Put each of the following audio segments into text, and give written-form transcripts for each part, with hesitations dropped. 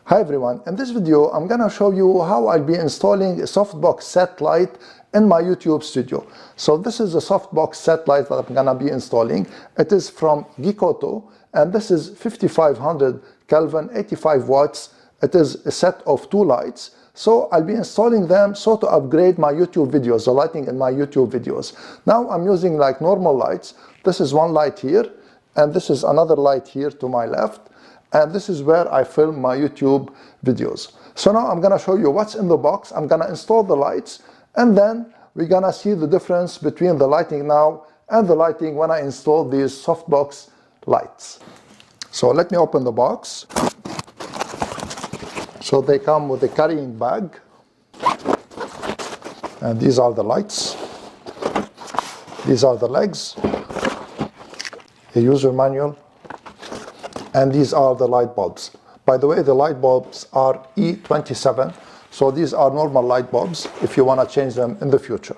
Hi everyone, in this video I'm gonna show you how I'll be installing a softbox set light in my YouTube studio. So this is a softbox set light that I'm gonna be installing. It is from Geekoto and this is 5500 Kelvin, 85 watts. It is a set of two lights. So I'll be installing them so to upgrade my YouTube videos, the lighting in my YouTube videos. Now I'm using like normal lights. This is one light here and this is another light here to my left. And this is where I film my YouTube videos. So now I'm gonna show you what's in the box. I'm gonna install the lights and then we're gonna see the difference between the lighting now and the lighting when I install these softbox lights. So let me open the box. So they come with a carrying bag. And these are the lights. These are the legs. A user manual. And these are the light bulbs. By the way, the light bulbs are E27, so these are normal light bulbs if you want to change them in the future.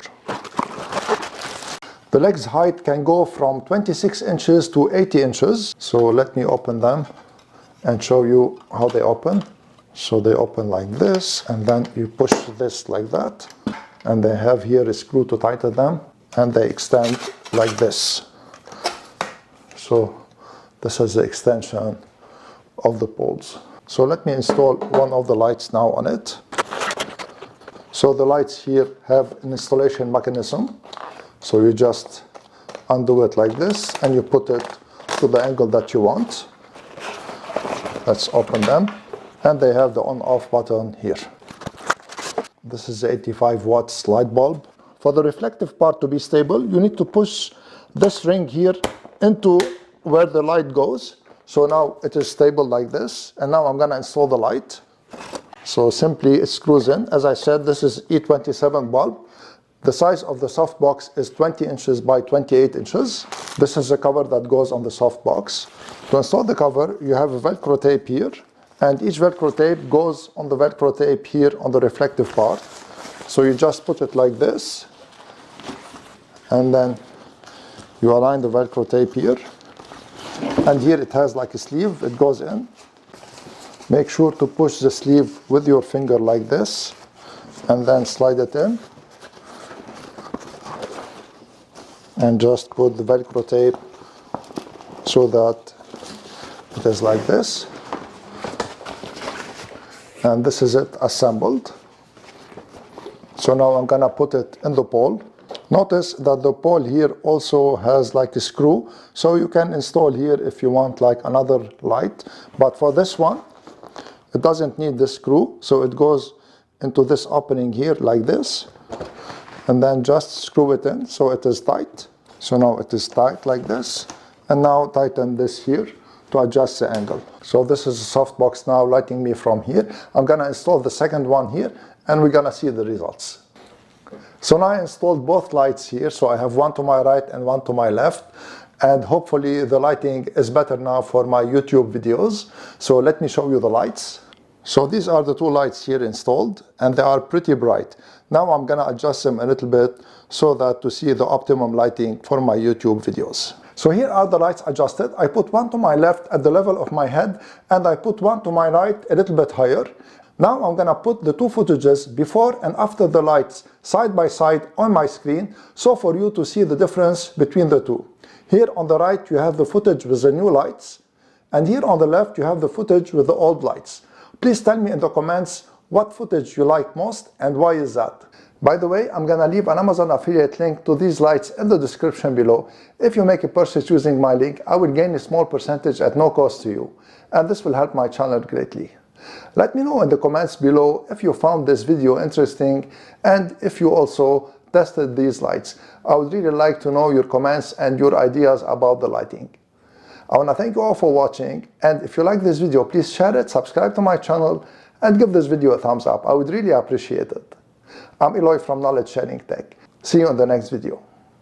The legs height can go from 26 inches to 80 inches. So let me open them and show you how they open. So they open like this, and then you push this like that. And they have here a screw to tighten them, and they extend like this. So this is the extension of the poles. So let me install one of the lights now on it. So the lights here have an installation mechanism. So you just undo it like this and you put it to the angle that you want. Let's open them. And they have the on-off button here. This is the 85 watts light bulb. For the reflective part to be stable, you need to push this ring here into where the light goes. So now it is stable like this, and now I'm gonna install the light. So simply it screws in. As I said, this is E27 bulb. The size of the softbox is 20 inches by 28 inches. This is the cover that goes on the softbox. To install the cover, you have a Velcro tape here, and each Velcro tape goes on the Velcro tape here on the reflective part. So you just put it like this, and then you align the Velcro tape here. And here it has like a sleeve, it goes in. Make sure to push the sleeve with your finger like this and then slide it in. And just put the Velcro tape so that it is like this. And this is it assembled. So now I'm gonna put it in the pole. Notice that the pole here also has like a screw, so you can install here if you want like another light. But for this one, it doesn't need the screw, so it goes into this opening here like this, and then just screw it in so it is tight. So now it is tight like this, and now tighten this here to adjust the angle. So this is a softbox now lighting me from here. I'm gonna install the second one here, and we're gonna see the results. So now I installed both lights here, so I have one to my right and one to my left, and hopefully the lighting is better now for my YouTube videos. So let me show you the lights. So these are the two lights here installed, and they are pretty bright. Now I'm gonna adjust them a little bit so that to see the optimum lighting for my YouTube videos. So here are the lights adjusted. I put one to my left at the level of my head, and I put one to my right a little bit higher. Now I'm gonna put the two footages before and after the lights side by side on my screen, so for you to see the difference between the two. Here on the right you have the footage with the new lights, and here on the left you have the footage with the old lights. Please tell me in the comments what footage you like most and why is that. By the way, I'm gonna leave an Amazon affiliate link to these lights in the description below. If you make a purchase using my link, I will gain a small percentage at no cost to you, and this will help my channel greatly. Let me know in the comments below if you found this video interesting and if you also tested these lights. I would really like to know your comments and your ideas about the lighting. I want to thank you all for watching, and if you like this video, please share it, subscribe to my channel, and give this video a thumbs up. I would really appreciate it. I'm Eloy from Knowledge Sharing Tech. See you in the next video.